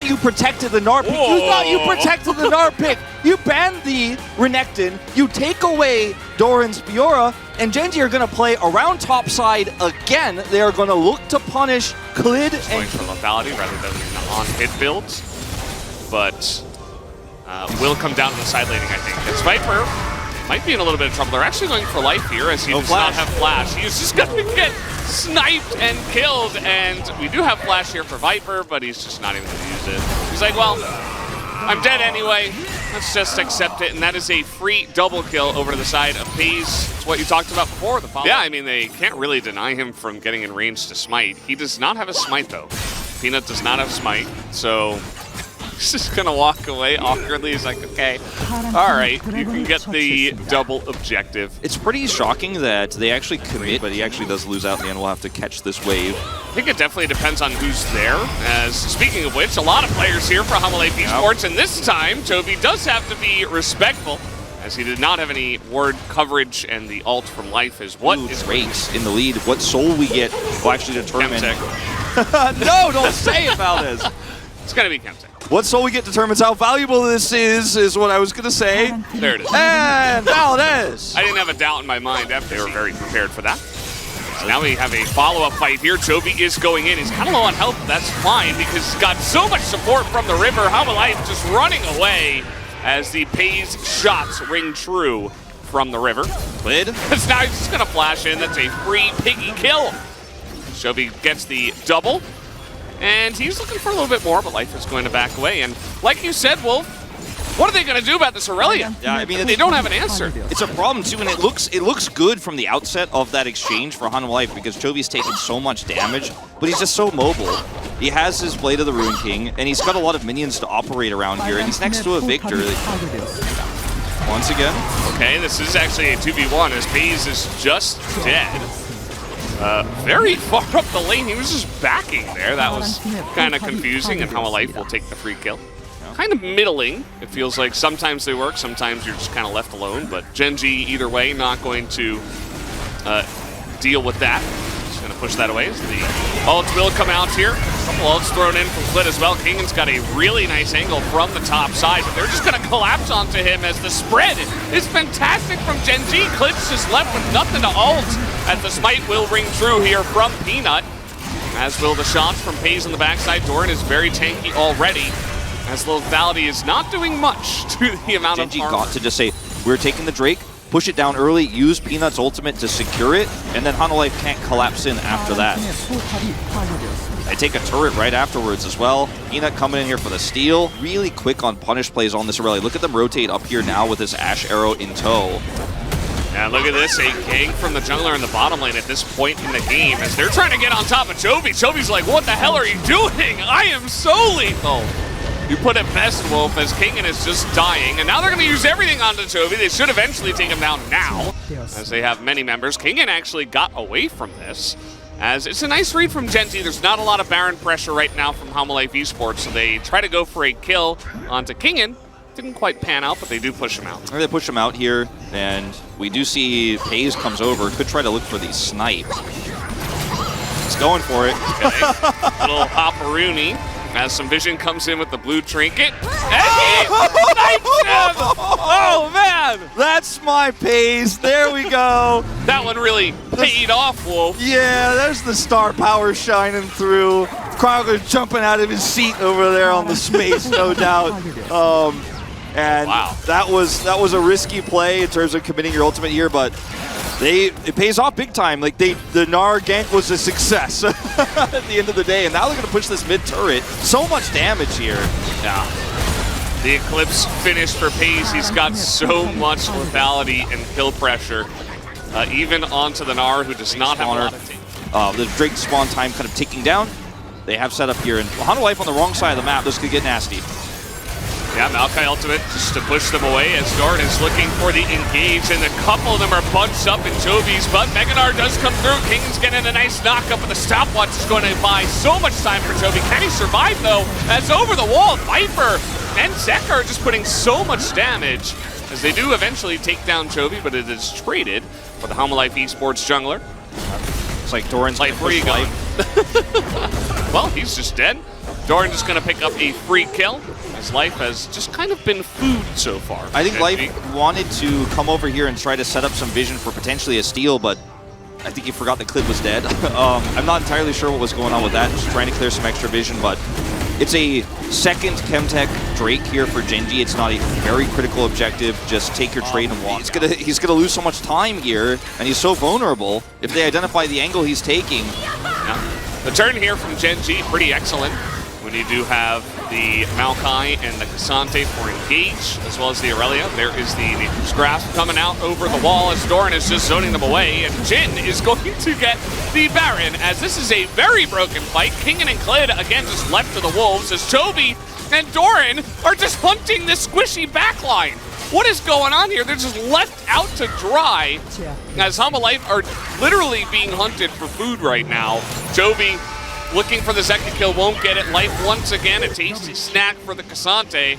you protected the Gnar pick. You thought you protected the Gnar pick. You banned the Renekton. You take away Doran's Fiora, and Gen.G are going to play around top side again. They are going to look to punish Klid and for lethality rather than on-hit builds. But will come down to the side laning, I think. As Viper might be in a little bit of trouble. They're actually going for life here as he does not have flash. He's just going to get sniped and killed, and we do have flash here for Viper, but he's just not even going to use it. He's like, well, I'm dead anyway. Let's just accept it, and that is a free double kill over to the side of FaZe. It's what you talked about before. Yeah, I mean, they can't really deny him from getting in range to smite. He does not have a smite, though. Peanut does not have smite, so he's just going to walk away awkwardly. He's like, okay, all right, you can get the double objective. It's pretty shocking that they actually commit, but he actually does lose out in the end. We'll have to catch this wave. I think it definitely depends on who's there. As speaking of which, a lot of players here for Hanwha Esports, and this time, Toby does have to be respectful, as he did not have any ward coverage, and the ult from Life is what is Drake's in the lead. What soul we get will actually determine. No, don't say it, Valdez. It's going to be Chemtech. What soul we get determines how valuable this is what I was going to say. There it is. And Valdez. I didn't have a doubt in my mind after they were very prepared for that. So now we have a follow-up fight here. Jovi is going in. He's kind of low on health, but that's fine because he's got so much support from the river. Hanwha Life just running away as the FaZe shots ring true from the river. Klid. Now he's just going to flash in. That's a free piggy kill. Jovi gets the double. And he's looking for a little bit more, but Life is going to back away. And like you said, Wolf, what are they going to do about this Aurelia? Yeah, I mean, they don't have an answer. It's a problem too, and it looks good from the outset of that exchange for Hanwha Life because Jovi's taken so much damage, but he's just so mobile. He has his Blade of the Ruin King, and he's got a lot of minions to operate around here, and he's next to a Victor. Once again. Okay, this is actually a 2v1 as FaZe is just dead. Very far up the lane. He was just backing there. That was kind of confusing, and Hanwha Life will take the free kill. Kind of middling. It feels like sometimes they work, sometimes you're just kind of left alone. But Gen.G, either way, not going to deal with that. Just going to push that away as the ult will come out here. A couple ults thrown in from Klid as well. Kingan's got a really nice angle from the top side, but they're just going to collapse onto him as the spread is fantastic from Gen.G. Klid's just left with nothing to ult, as the smite will ring true here from Peanut. As will the shots from FaZe on the backside. Doran is very tanky already, as lethality is not doing much to the amount Gen.G of armor. got to just say, we're taking the Drake, push it down early, use Peanut's ultimate to secure it, and then Hanwha Life can't collapse in after that. They take a turret right afterwards as well. Peanut coming in here for the steal. Really quick on punish plays on this Aurelia. Look at them rotate up here now with this Ash Arrow in tow. And look at this, a gank from the jungler in the bottom lane at this point in the game as they're trying to get on top of Jovi. Jovi's like, what the hell are you doing? I am so lethal. You put it best, Wolf, as Kingan is just dying, and now they're going to use everything onto Jovi. They should eventually take him down now, as they have many members. Kingan actually got away from this, as it's a nice read from Gen.G. There's not a lot of Baron pressure right now from Hanwha Esports, so they try to go for a kill onto Kingan. Didn't quite pan out, but they do push him out. They push him out here, and we do see FaZe comes over. Could try to look for the snipe. He's going for it. Okay. Little hopperoonie. As some vision comes in with the blue trinket. And he snipes him! Oh, man! That's my FaZe. There we go. That one really paid off, Wolf. Yeah, there's the star power shining through. Krogler's jumping out of his seat over there on the space, no doubt. And wow. that was a risky play in terms of committing your ultimate here, but it pays off big time. Like the Gnar gank was a success at the end of the day, and now they're going to push this mid turret. So much damage here. Yeah. The Eclipse finished for FaZe. He's got so much lethality and kill pressure, even onto the Gnar, who does not have a lot of the Drake spawn time kind of ticking down. They have set up here, and Hanwha Life on the wrong side of the map. This could get nasty. Yeah, Maokai ultimate just to push them away as Doran is looking for the engage, and a couple of them are bunched up in Jovi's, but Mega Gnar does come through. King's getting a nice knock-up, and the stopwatch is going to buy so much time for Jovi. Can he survive, though? As over the wall, Viper and Zeka are just putting so much damage, as they do eventually take down Jovi, but it is traded for the Hanwha Esports jungler. It's like Doran's like, where you going? well, he's just dead. Doran just going to pick up a free kill, as Life has just kind of been food so far. I think Life wanted to come over here and try to set up some vision for potentially a steal, but I think he forgot that Clid was dead. I'm not entirely sure what was going on with that, just trying to clear some extra vision, but it's a second Chemtech Drake here for Genji. It's not a very critical objective. Just take your trade and walk. He's gonna lose so much time here, and he's so vulnerable. If they identify the angle he's taking. Yeah. The turn here from Genji, pretty excellent. When you do have the Maokai and the Cassante for engage, as well as the Aurelia. There is the Nature's Grasp coming out over the wall as Doran is just zoning them away, and Jin is going to get the Baron, as this is a very broken fight. Kingen and Clid, again, just left to the wolves, as Toby and Doran are just hunting this squishy backline. What is going on here? They're just left out to dry, as Hanwha Life are literally being hunted for food right now. Toby looking for the Zeka kill, won't get it. Life once again, a tasty snack for the Cassante.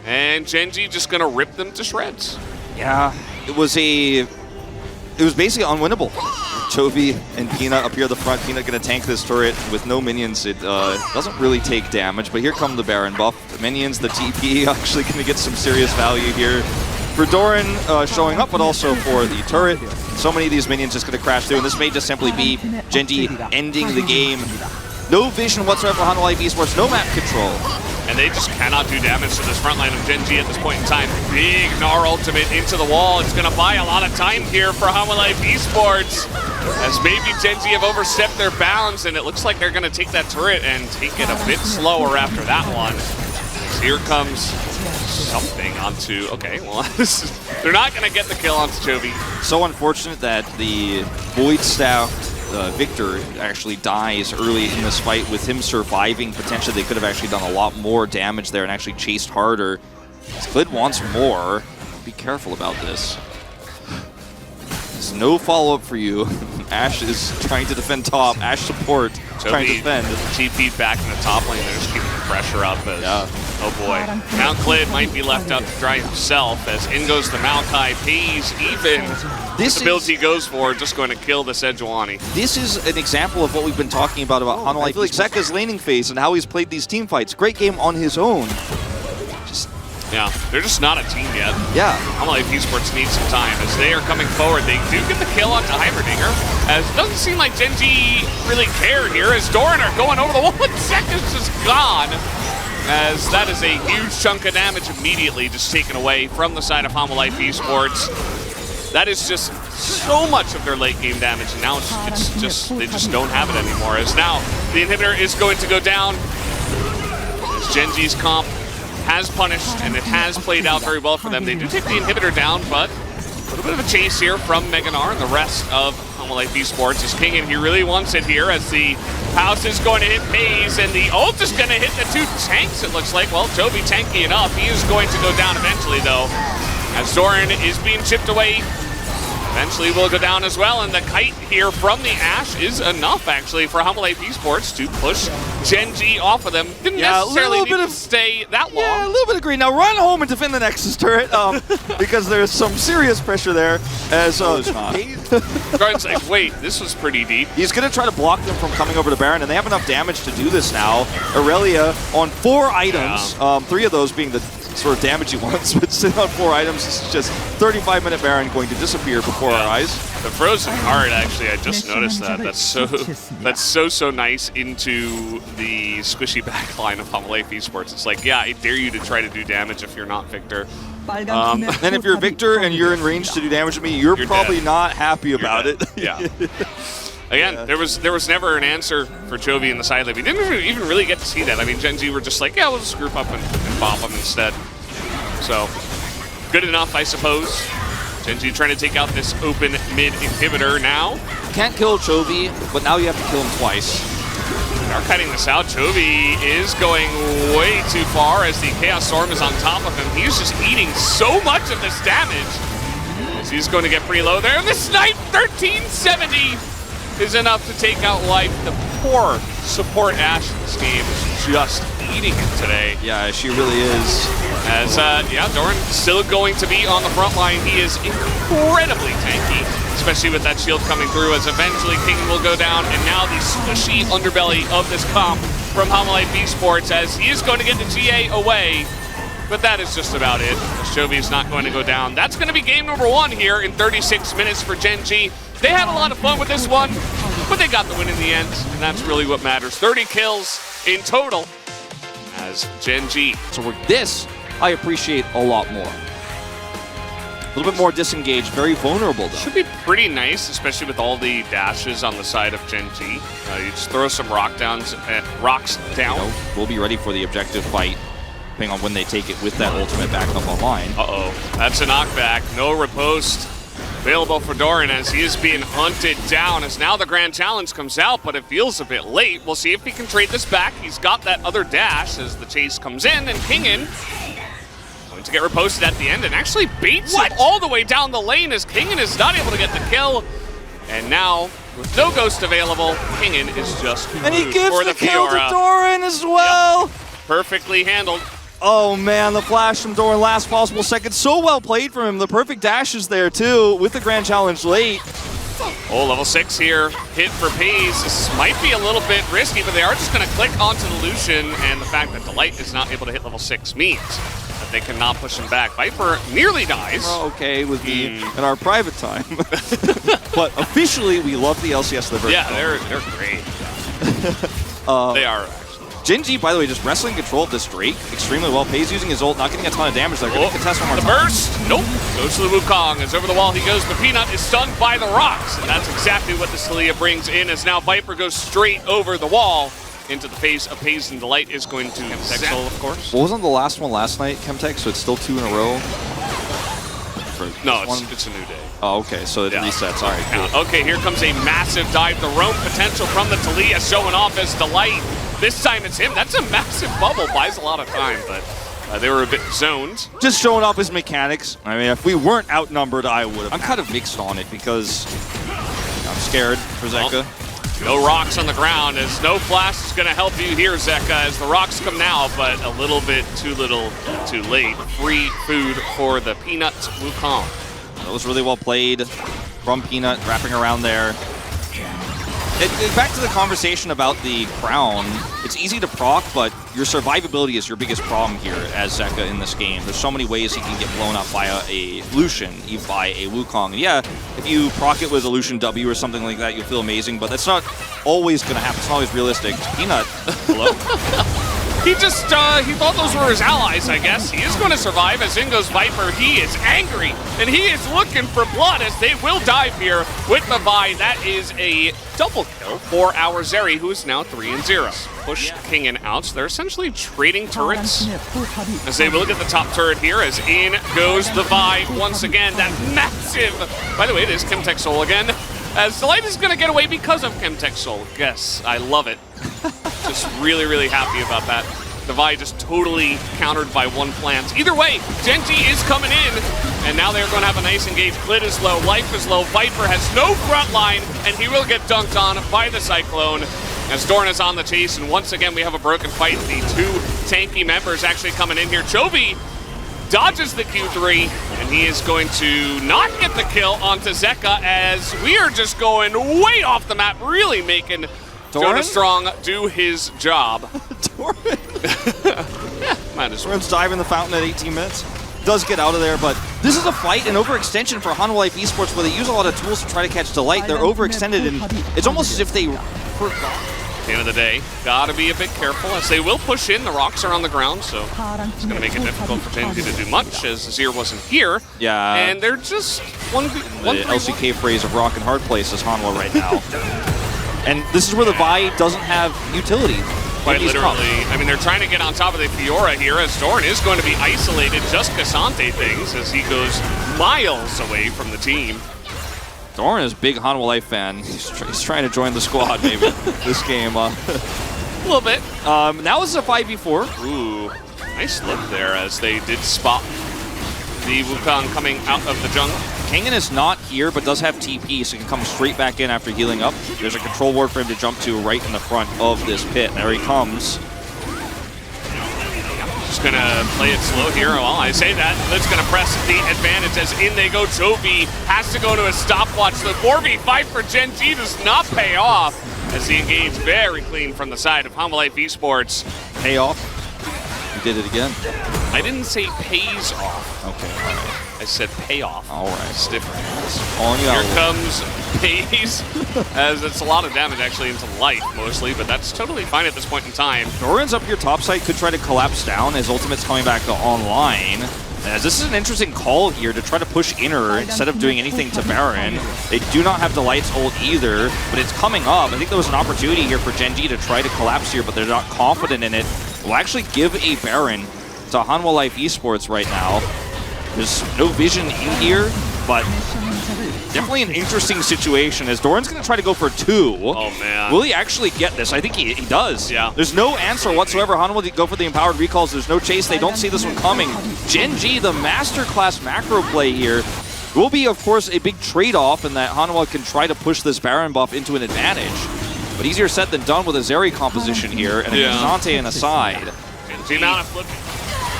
And Genji just gonna rip them to shreds. Yeah, it was basically unwinnable. Toby and Peanut up here at the front. Peanut gonna tank this turret with no minions. It doesn't really take damage, but here come the Baron buff. The minions, the TP, actually gonna get some serious value here. For Doran showing up, but also for the turret. So many of these minions just going to crash through, and this may just simply be Genji ending the game. No vision whatsoever for Hanwha Life Esports, no map control. And they just cannot do damage to this front line of Genji at this point in time. Big Gnar ultimate into the wall. It's going to buy a lot of time here for Hanwha Life Esports, as maybe Genji have overstepped their bounds, and it looks like they're going to take that turret and take it a bit slower after that one. So here comes something onto, okay, well, they're not going to get the kill onto Chovy. So unfortunate that the Void Staff Victor actually dies early in this fight. With him surviving, potentially they could have actually done a lot more damage there and actually chased harder. Clid wants more. Be careful about this. There's no follow-up for you. Ashe is trying to defend top. Ashe support, trying to defend. TP'd back in the top lane. They're just keeping the pressure up. As, oh boy. Now Clid might be left out to dry himself, as in goes the Maokai. Pays even. The build he goes for, just going to kill the Sejuani. This is an example of what we've been talking about Hanwha Life. I feel like Zeka's laning phase and how he's played these team fights. Great game on his own. Yeah, they're just not a team yet. Yeah. Hanwha Life Esports needs some time as they are coming forward. They do get the kill onto Heimerdinger, as it doesn't seem like Genji really care here, as Doran are going over the wall, and Zeka's just gone. As that is a huge chunk of damage immediately just taken away from the side of Hanwha Life Esports. That is just so much of their late game damage, and now it's just they just don't have it anymore. As now the inhibitor is going to go down, as Genji's comp has punished, and it has played out very well for them. They do take the inhibitor down, but a little bit of a chase here from Mega Gnar and the rest of Hanwha Life Esports. As Kingen, he really wants it here, as the house is going to hit Pays, and the ult is going to hit the two tanks, it looks like. Well, Toby tanky enough. He is going to go down eventually, though, as Doran is being chipped away. Eventually will go down as well, and the kite here from the Ashe is enough, actually, for Hanwha Life Esports to push Genji off of them. Didn't necessarily need to stay that long. Yeah, a little bit of green. Now run home and defend the Nexus turret, because there's some serious pressure there. As Garden's like, wait, this was pretty deep. He's going to try to block them from coming over to Baron, and they have enough damage to do this now. Aurelia on 4 items, 3 of those being the sort of damage he wants, but sitting on 4 items, this is just 35-minute Baron going to disappear before our eyes. The frozen heart, actually, I just noticed that. That's so nice into the squishy backline of Hanwha Life Esports. It's like, yeah, I dare you to try to do damage if you're not Victor. And if you're Victor and you're in range to do damage to me, you're probably dead. Not happy about it. Yeah. Again, there was never an answer for Chovy in the side lane. We didn't even really get to see that. I mean, Genji were just like, yeah, we'll just group up and bop them instead. So, good enough, I suppose. Genji trying to take out this open mid inhibitor now. Can't kill Chovy, but now you have to kill him twice. They're cutting this out. Chovy is going way too far as the Chaos Storm is on top of him. He's just eating so much of this damage. As he's going to get pretty low there. And the snipe, 1370, is enough to take out Life. The poor support Ashe in this game is just eating it today. Yeah, she really is. As, Doran still going to be on the front line. He is incredibly tanky. especially with that shield coming through, as eventually King will go down, and now the squishy underbelly of this comp from Hanwha Esports, as he is going to get the GA away. But that is just about it. Chovy is not going to go down. That's going to be game number 1 here in 36 minutes for Gen G. They had a lot of fun with this one, but they got the win in the end, and that's really what matters. 30 kills in total as Gen G. So with this, I appreciate a lot more. A little bit more disengaged, very vulnerable though. Should be pretty nice, especially with all the dashes on the side of Gen G. You just throw some rocks down. We'll be ready for the objective fight, depending on when they take it with that ultimate back up online. Uh-oh, that's a knockback. No riposte available for Doran as he is being hunted down, as now the Grand Challenge comes out, but it feels a bit late. We'll see if he can trade this back. He's got that other dash as the chase comes in, and Kingin going to get riposted at the end and actually beats him all the way down the lane as Kingin is not able to get the kill. And now, with no ghost available, Kingin is just and he gives for the kill to Doran as well. Yep. Perfectly handled. Oh man, the flash from Doran, last possible second. So well played from him. The perfect dash is there too, with the Grand Challenge late. Oh, level 6 here. Hit for Peas. This might be a little bit risky, but they are just going to click onto the Lucian, and the fact that Delight is not able to hit level 6 means that they cannot push him back. Viper nearly dies. We're okay with me in our private time. But officially, we love the LCS Liver. Yeah, they're great. They are. Gen G, by the way, just wrestling control of this Drake extremely well. Pays using his ult, not getting a ton of damage. They're going to contest one more time. The burst, nope. Goes to the Wukong. As over the wall he goes, but Peanut is stunned by the rocks. And that's exactly what the Celia brings in, as now Viper goes straight over the wall into the face of Pays, and Delight is going to Chemtech, of course. What was on the last one last night, Chemtech? So it's still 2 in a row? No, it's a new day. Oh, okay, so it resets. All right, cool. Okay, here comes a massive dive. The roam potential from the Talia showing off as Delight. This time it's him. That's a massive bubble. Buys a lot of time, but they were a bit zoned. Just showing off his mechanics. I mean, if we weren't outnumbered, I would have. I'm kind of mixed on it because I'm scared for Zeka. No rocks on the ground, as no flash is going to help you here, Zeka, as the rocks come now, but a little bit too little too late. Free food for the Peanut Wukong. That was really well played from Peanut, wrapping around there. Back to the conversation about the crown, it's easy to proc, but your survivability is your biggest problem here as Zeka in this game. There's so many ways he can get blown up by a Lucian, even by a Wukong. And yeah, if you proc it with a Lucian W or something like that, you'll feel amazing, but that's not always going to happen. It's not always realistic. Peanut, hello? He just, he thought those were his allies, I guess. He is going to survive, as in goes Viper. He is angry, and he is looking for blood, as they will dive here with the Vi. That is a double kill for our Zeri, who is now 3-0. Push Kingin out, so they're essentially trading turrets, as they will get the top turret here, as in goes the Vi once again. That massive, by the way, it is Chemtech Soul again, as Delight is going to get away because of Chemtech Soul. Yes, I love it. Just really, really happy about that. The Vi just totally countered by one plant. Either way, Gen G is coming in, and now they're going to have a nice engage. Clit is low, life is low, Viper has no front line, and he will get dunked on by the Cyclone, as Doran is on the chase, and once again we have a broken fight. The 2 tanky members actually coming in here. Chovy dodges the Q3, and he is going to not get the kill onto Zeka, as we are just going way off the map, really making Jonah Strong do his job. Doran? Yeah, might as well. Doran's diving the fountain at 18 minutes. Does get out of there, but this is a fight, an overextension for Hanwha Esports, where they use a lot of tools to try to catch Delight. They're overextended, and it's almost as if they forgot. At the end of the day, gotta be a bit careful, as they will push in. The rocks are on the ground, so it's gonna make it difficult for Gen G to do much, as Azir wasn't here. Yeah. And they're just one the LCK phrase of rock and hard place is Hanwha right now. And this is where the Vi doesn't have utility. Quite literally. I mean, they're trying to get on top of the Fiora here, as Doran is going to be isolated, just Cassante things, as he goes miles away from the team. Doran is a big Hanwha Life fan. He's trying to join the squad, maybe, this game. A little bit. Now it's a 5v4. Ooh, nice look there, as they did spot the Wukong coming out of the jungle. Kingin is not here, but does have TP, so he can come straight back in after healing up. There's a control ward for him to jump to right in the front of this pit. There he comes. Just going to play it slow here. Well, I say that. Lid's going to press the advantage as in they go. Chovy has to go to a stopwatch. The 4v5 for Gen G does not pay off as he engaged very clean from the side of Hanwha Esports. Pay off? You did it again? I didn't say pays off. Okay, all right. I said payoff. All right. It's different. Here comes pays, as it's a lot of damage actually into life mostly, but that's totally fine at this point in time. Doran's up here top side, could try to collapse down. His ultimate's coming back to online. As this is an interesting call here to try to push inner instead of doing anything to Baron. They do not have Delight's ult either, but it's coming up. I think there was an opportunity here for Gen G to try to collapse here, but they're not confident in it. We'll actually give a Baron to Hanwha Esports right now. There's no vision in here, but definitely an interesting situation as Doran's going to try to go for 2. Oh, man. Will he actually get this? I think he does. Yeah. There's no answer whatsoever. Hanwha will go for the empowered recalls. There's no chase. They don't see this one coming. Gen G, the masterclass macro play here, will be, of course, a big trade-off in that Hanwha can try to push this Baron buff into an advantage. But easier said than done with a Zeri composition here and a Kazante in a side. The amount of flip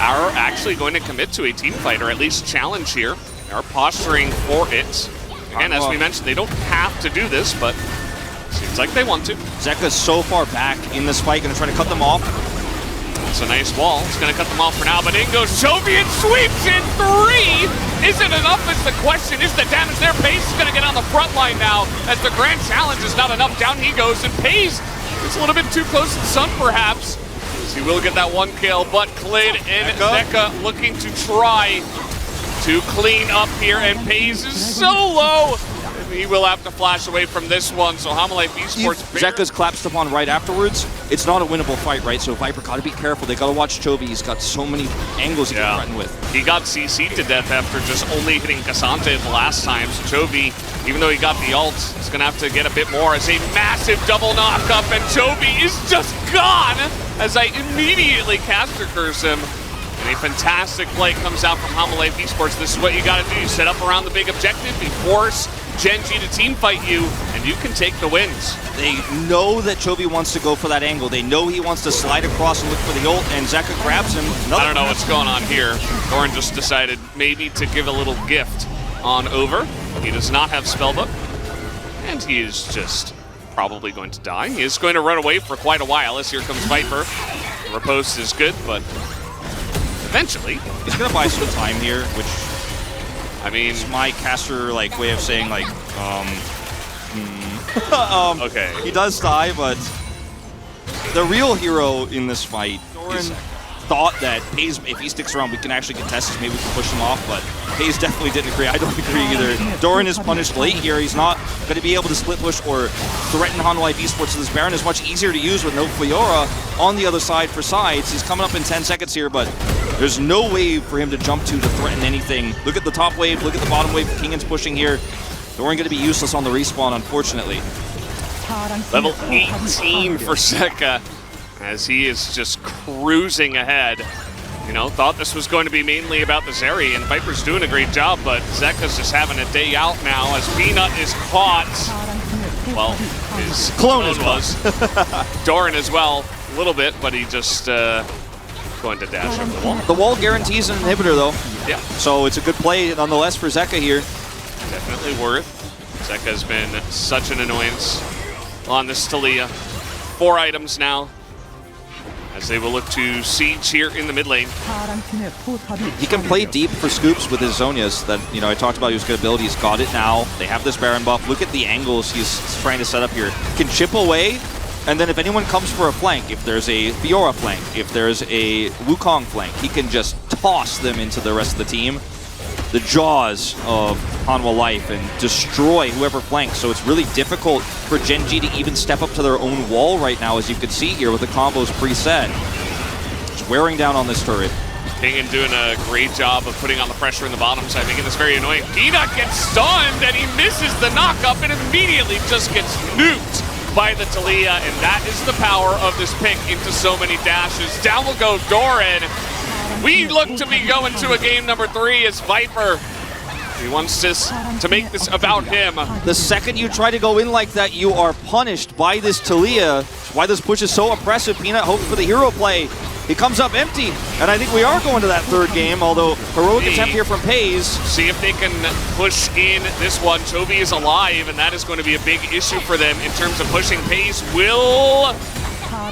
are actually going to commit to a team fight, or at least challenge here. They are posturing for it. Again, as we mentioned, they don't have to do this, but seems like they want to. Zeka's so far back in this fight, going to try to cut them off. It's a nice wall. It's going to cut them off for now, but in goes Chovy and sweeps in 3! Is it enough is the question. Is the damage there? Pace is going to get on the front line now, as the grand challenge is not enough. Down he goes, and Pace is a little bit too close to the sun, perhaps. He will get that 1 kill, but Klid and Zeka looking to try to clean up here, and Pace is so low. He will have to flash away from this one, so Hanwha Esports... Zeka's collapsed upon right afterwards. It's not a winnable fight, right? So Viper got to be careful. They got to watch Chovy. He's got so many angles he can threaten with. He got CC'd to death after just only hitting Kazante the last time. So Chovy, even though he got the ult, is going to have to get a bit more as a massive double knock-up, and Chovy is just gone as I immediately caster curse him. And a fantastic play comes out from Hanwha Esports. This is what you got to do. You set up around the big objective, you force Gen G to team fight you, and you can take the wins. They know that Chovy wants to go for that angle. They know he wants to slide across and look for the ult, and Zeka grabs him. I don't know what's going on here. Doran just decided maybe to give a little gift on over. He does not have Spellbook, and he is just probably going to die. He is going to run away for quite a while as here comes Viper. The riposte is good, but eventually he's going to buy some time here, which... I mean, it's my caster way of saying okay. He does die, but the real hero in this fight, Doran thought that Hayes, if he sticks around, we can actually contest this, maybe we can push him off, but Hayes definitely didn't agree. I don't agree either. Doran is punished late here. He's not going to be able to split push or threaten Hanwha Esports, so this Baron is much easier to use with no Fiora on the other side for sides. He's coming up in 10 seconds here, but there's no wave for him to jump to threaten anything. Look at the top wave, look at the bottom wave. Kingan's pushing here. Doran going to be useless on the respawn, unfortunately. Level 18 for Zeka, as he is just cruising ahead. You know, thought this was going to be mainly about the Zeri, and Viper's doing a great job, but Zeka's just having a day out now as Peanut is caught. Well, his clone was. Doran as well, a little bit, but he just going to dash over the wall. The wall guarantees an inhibitor, though. Yeah. So it's a good play, nonetheless, for Zeka here. Definitely worth. Zeka's been such an annoyance on this Taliyah. 4 items now, as they will look to siege here in the mid lane. He can play deep for scoops with his Zhonya's that, I talked about his good ability. He's got it now. They have this Baron buff. Look at the angles he's trying to set up here. He can chip away, and then if anyone comes for a flank, if there's a Fiora flank, if there's a Wukong flank, he can just toss them into the rest of the team. The jaws of Hanwha Life and destroy whoever flanks. So it's really difficult for Gen G to even step up to their own wall right now, as you can see here with the combos preset. It's wearing down on this turret. Kingan doing a great job of putting on the pressure in the bottom side, making this very annoying. Peanut gets stunned and he misses the knockup and immediately just gets nuked by the Taliyah, and that is the power of this pick into so many dashes. Down will go Doran. We look to be going to a game number 3 as Viper. He wants this to make this about him. The second you try to go in like that, you are punished by this Taliyah. Why this push is so oppressive. Peanut hopes for the hero play. He comes up empty, and I think we are going to that third game, although heroic attempt here from Pays. See if they can push in this one. Chovy is alive, and that is going to be a big issue for them in terms of pushing. Pays will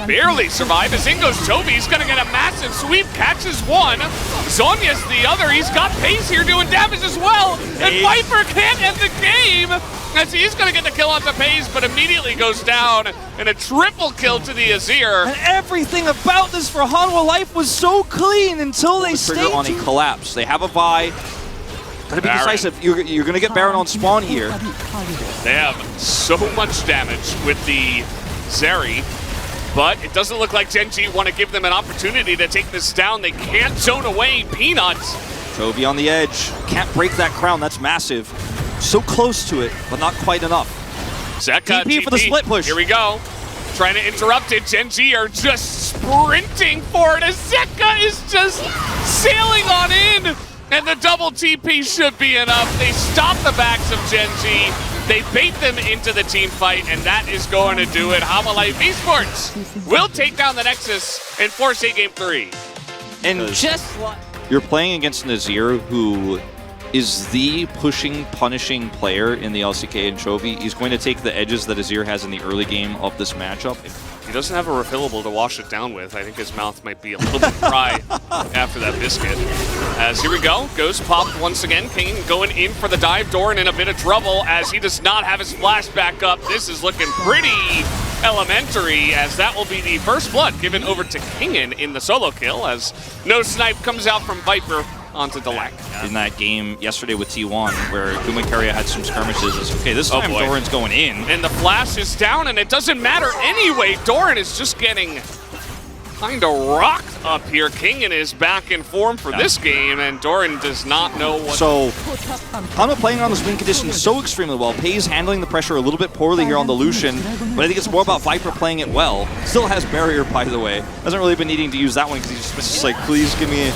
barely survive. As in goes Chovy. He's going to get a massive sweep, catches one. Zonya's the other. He's got Pays here doing damage as well. And Viper can't end the game as he's going to get the kill onto Pays, but immediately goes down. And a triple kill to the Azir. And everything about this for Hanwha Life was so clean until they stayed on a collapse. They have a buy. Gotta be decisive. You're going to get Baron on spawn here. They have so much damage with the Zeri. But it doesn't look like Gen G want to give them an opportunity to take this down. They can't zone away Peanuts. Chovy on the edge. Can't break that crown. That's massive. So close to it, but not quite enough. Zeka, TP for the split push. Here we go. Trying to interrupt it. Gen G are just sprinting for it as Zeka is just sailing on in. And the double TP should be enough. They stop the backs of Gen G. They bait them into the team fight, and that is going to do it. Hanwha Life Esports will take down the Nexus and force a game 3. And just like you're playing against an Azir who is the pushing, punishing player in the LCK and Chovy. He's going to take the edges that Azir has in the early game of this matchup. He doesn't have a refillable to wash it down with. I think his mouth might be a little bit dry after that biscuit. As here we go, Ghost popped once again. King going in for the dive. Doran in a bit of trouble as he does not have his flash back up. This is looking pretty elementary, as that will be the first blood given over to Kingen in the solo kill, as no snipe comes out from Viper onto Delak. In that game yesterday with T1, where Kumankaria had some skirmishes, it's okay, this time Doran's going in. And the flash is down, and it doesn't matter anyway. Doran is just getting kind of rocked up here. Kingen is back in form for this game, and Doran does not know what... So, Hanwha playing on the swing condition so extremely well. Pays handling the pressure a little bit poorly here on the Lucian, but I think it's more about Viper playing it well. Still has barrier, by the way. Hasn't really been needing to use that one because he's just like, please give me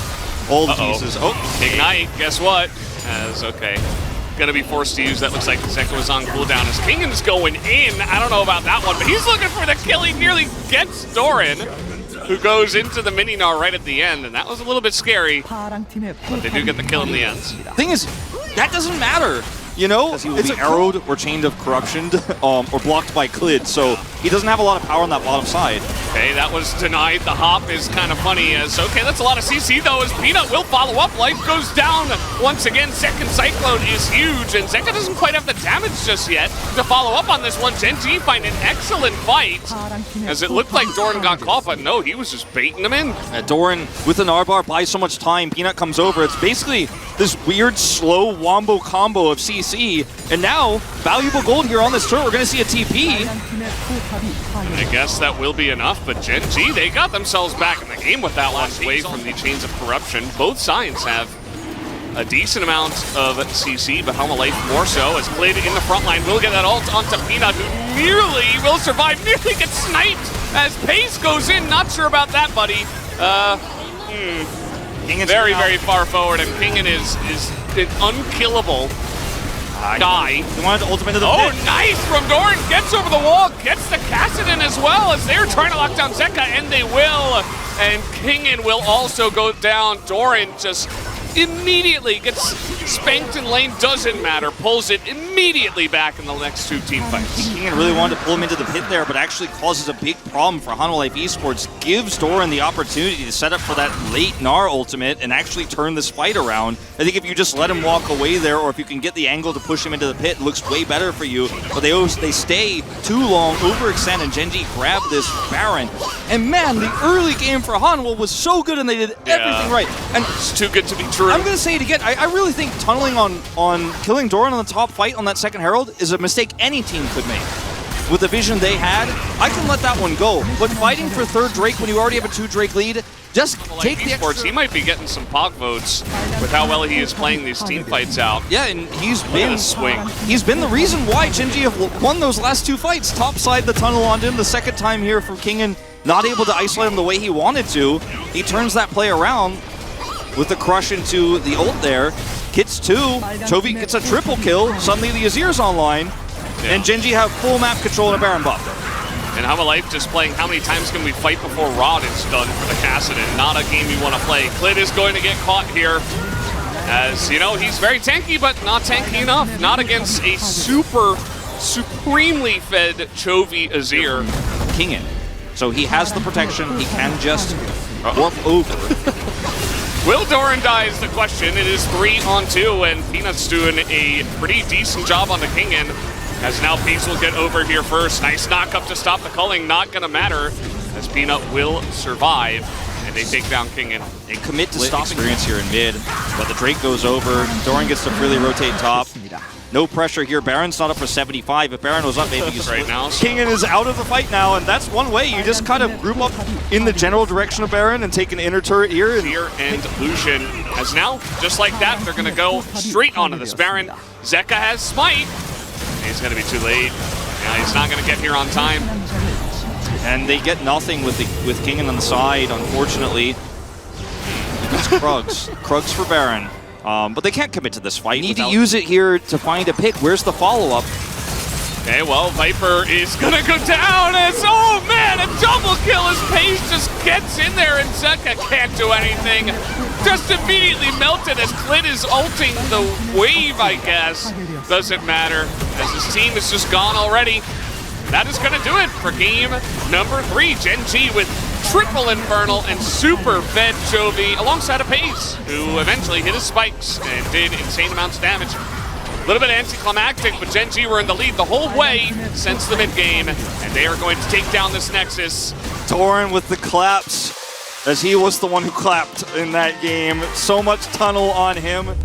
all the pieces. Oh, Ignite, guess what? Okay. Gonna be forced to use that. Looks like Zeka was on cooldown as Kingen's going in. I don't know about that one, but he's looking for the kill. He nearly gets Doran, who goes into the mini-gnar right at the end, and that was a little bit scary, but they do get the kill in the end. Thing is, that doesn't matter. You know, he will be arrowed or chained of corruption or blocked by Clid, so he doesn't have a lot of power on that bottom side. Okay, that was denied. The hop is kind of funny as, okay, that's a lot of CC though, as Peanut will follow up. Life goes down once again. Second Cyclone is huge, and Zeka doesn't quite have the damage just yet to follow up on this one. Gen G find an excellent fight, as it looked like Doran got caught, but no, he was just baiting him in. Doran with an R-bar buys so much time. Peanut comes over. It's basically this weird slow wombo combo of CC. And now, valuable gold here on this turret. We're going to see a TP. I guess that will be enough, but Gen G, they got themselves back in the game with that one away from the chains of corruption. Both sides have a decent amount of CC, but Hanwha Life more so, as Clid in the front line will get that ult onto Peanut, who nearly will survive, nearly gets sniped as Pace goes in. Not sure about that, buddy. Very, very far forward, and Kingen is an unkillable guy. He wanted to ultimate to the pit. Oh, nice from Doran. Gets over the wall, gets the Kassadin as well, as they're trying to lock down Zeka, and they will. And Kingen will also go down. Doran just immediately gets spanked in lane, doesn't matter, pulls it immediately back in the next two team fights. Kingen really wanted to pull him into the pit there, but actually causes a big problem for Hanwha Life Esports. Gives Doran the opportunity to set up for that late Gnar ultimate and actually turn this fight around. I think if you just let him walk away there, or if you can get the angle to push him into the pit, it looks way better for you. But they stay too long, overextend, and Gen G grab this Baron. And man, the early game for Hanwha was so good, and they did everything right. And it's too good to be true. I'm going to say it again. I really think tunneling on killing Doran on the top fight on that second Herald is a mistake any team could make. With the vision they had, I can let that one go. But fighting for third Drake when you already have a 2 Drake lead, just take the extra. He might be getting some POG votes with how well he is playing these team fights out. Yeah, and he's been the reason why Gen G have won those last 2 fights. Topside the tunnel on him the second time here from Kingen, not able to isolate him the way he wanted to. He turns that play around with the crush into the ult there. Hits 2, Chovy gets a triple kill, suddenly the Azir's online, and Gen G have full map control and a Baron buff. And Hanwha Life just playing how many times can we fight before Rod is done for the Kassadin. Not a game you want to play. Klid is going to get caught here. As, you know, he's very tanky, but not tanky enough. Not against a supremely fed Chovy Azir. Kingin. So he has the protection. He can just warp over. Will Doran die is the question. It is 3-on-2, and Peanut's doing a pretty decent job on the Kingin. As now Peace will get over here first. Nice knock up to stop the culling. Not going to matter, as Peanut will survive. And they take down Kingin. They commit to stopping experience here in mid, but the Drake goes over. Doran gets to freely rotate top. No pressure here. Baron's not up for 75. If Baron was up, maybe you right now. Kingin is out of the fight now, and that's one way. You just kind of group up in the general direction of Baron and take an inner turret here. And Lucian, as now, just like that, they're going to go straight onto this Baron. Zeka has Smite. He's going to be too late. Yeah, he's not going to get here on time. And they get nothing with Kingin on the side, unfortunately. It's Krugs. Krugs for Baron. But they can't commit to this fight. Need to use it here to find a pick. Where's the follow-up? Okay, well, Viper is going to go down as, oh man, a double kill as Paige just gets in there and Zeka can't do anything. Just immediately melted as Klid is ulting the wave, I guess. Doesn't matter, as his team is just gone already. That is going to do it for game number 3. Gen G with triple Infernal and super fed Chovy alongside a Pace, who eventually hit his spikes and did insane amounts of damage. A little bit anticlimactic, but Gen G were in the lead the whole way since the mid-game, and they are going to take down this Nexus. Doran with the claps, as he was the one who clapped in that game. So much tunnel on him.